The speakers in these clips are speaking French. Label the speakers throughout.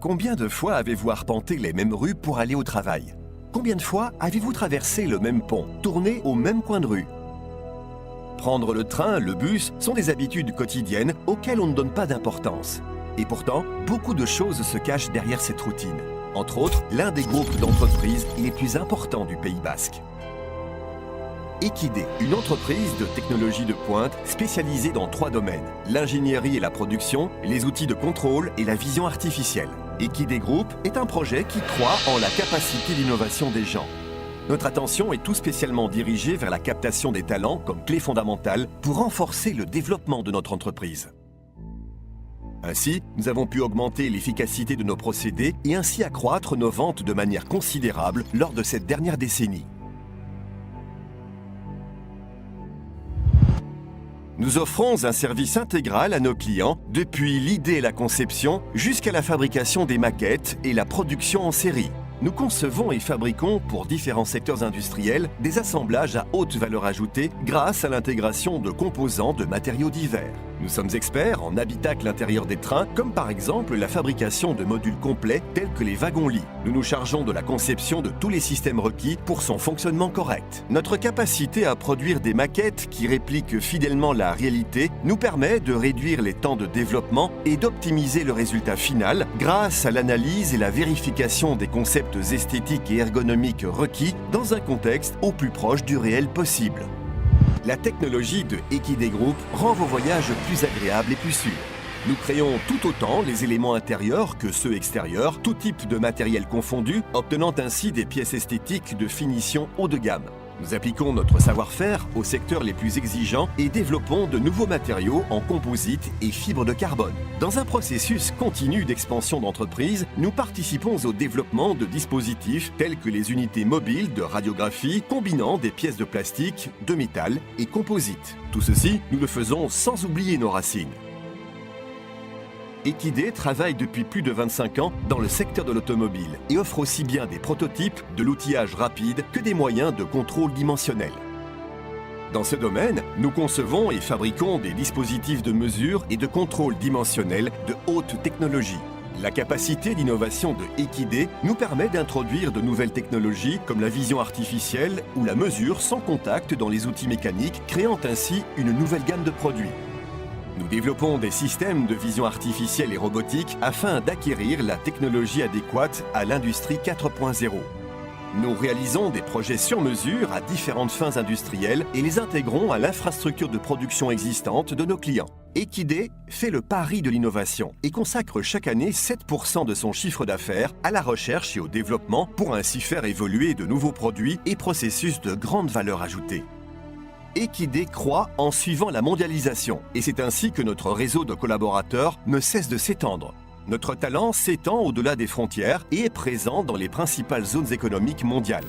Speaker 1: Combien de fois avez-vous arpenté les mêmes rues pour aller au travail? Combien de fois avez-vous traversé le même pont, tourné au même coin de rue? Prendre le train, le bus sont des habitudes quotidiennes auxquelles on ne donne pas d'importance. Et pourtant, beaucoup de choses se cachent derrière cette routine. Entre autres, l'un des groupes d'entreprises les plus importants du Pays Basque. Equide, une entreprise de technologie de pointe spécialisée dans 3 domaines, l'ingénierie et la production, les outils de contrôle et la vision artificielle. Equide Group est un projet qui croit en la capacité d'innovation des gens. Notre attention est tout spécialement dirigée vers la captation des talents comme clé fondamentale pour renforcer le développement de notre entreprise. Ainsi, nous avons pu augmenter l'efficacité de nos procédés et ainsi accroître nos ventes de manière considérable lors de cette dernière décennie. Nous offrons un service intégral à nos clients, depuis l'idée et la conception jusqu'à la fabrication des maquettes et la production en série. Nous concevons et fabriquons pour différents secteurs industriels des assemblages à haute valeur ajoutée grâce à l'intégration de composants de matériaux divers. Nous sommes experts en habitacle intérieur des trains, comme par exemple la fabrication de modules complets tels que les wagons-lits. Nous nous chargeons de la conception de tous les systèmes requis pour son fonctionnement correct. Notre capacité à produire des maquettes qui répliquent fidèlement la réalité nous permet de réduire les temps de développement et d'optimiser le résultat final grâce à l'analyse et la vérification des concepts esthétiques et ergonomiques requis dans un contexte au plus proche du réel possible. La technologie de Equide Group rend vos voyages plus agréables et plus sûrs. Nous créons tout autant les éléments intérieurs que ceux extérieurs, tout type de matériel confondu, obtenant ainsi des pièces esthétiques de finition haut de gamme. Nous appliquons notre savoir-faire aux secteurs les plus exigeants et développons de nouveaux matériaux en composite et fibres de carbone. Dans un processus continu d'expansion d'entreprise, nous participons au développement de dispositifs tels que les unités mobiles de radiographie combinant des pièces de plastique, de métal et composite. Tout ceci, nous le faisons sans oublier nos racines. Equide travaille depuis plus de 25 ans dans le secteur de l'automobile et offre aussi bien des prototypes, de l'outillage rapide que des moyens de contrôle dimensionnel. Dans ce domaine, nous concevons et fabriquons des dispositifs de mesure et de contrôle dimensionnel de haute technologie. La capacité d'innovation de Equide nous permet d'introduire de nouvelles technologies comme la vision artificielle ou la mesure sans contact dans les outils mécaniques, créant ainsi une nouvelle gamme de produits. Nous développons des systèmes de vision artificielle et robotique afin d'acquérir la technologie adéquate à l'industrie 4.0. Nous réalisons des projets sur mesure à différentes fins industrielles et les intégrons à l'infrastructure de production existante de nos clients. Equide fait le pari de l'innovation et consacre chaque année 7% de son chiffre d'affaires à la recherche et au développement pour ainsi faire évoluer de nouveaux produits et processus de grande valeur ajoutée. Equide croît en suivant la mondialisation et c'est ainsi que notre réseau de collaborateurs ne cesse de s'étendre. Notre talent s'étend au-delà des frontières et est présent dans les principales zones économiques mondiales.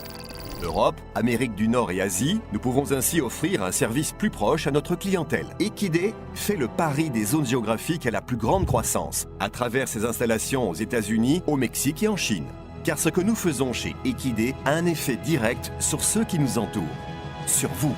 Speaker 1: Europe, Amérique du Nord et Asie, nous pouvons ainsi offrir un service plus proche à notre clientèle. Equide fait le pari des zones géographiques à la plus grande croissance, à travers ses installations aux États-Unis, au Mexique et en Chine. Car ce que nous faisons chez Equide a un effet direct sur ceux qui nous entourent, sur vous.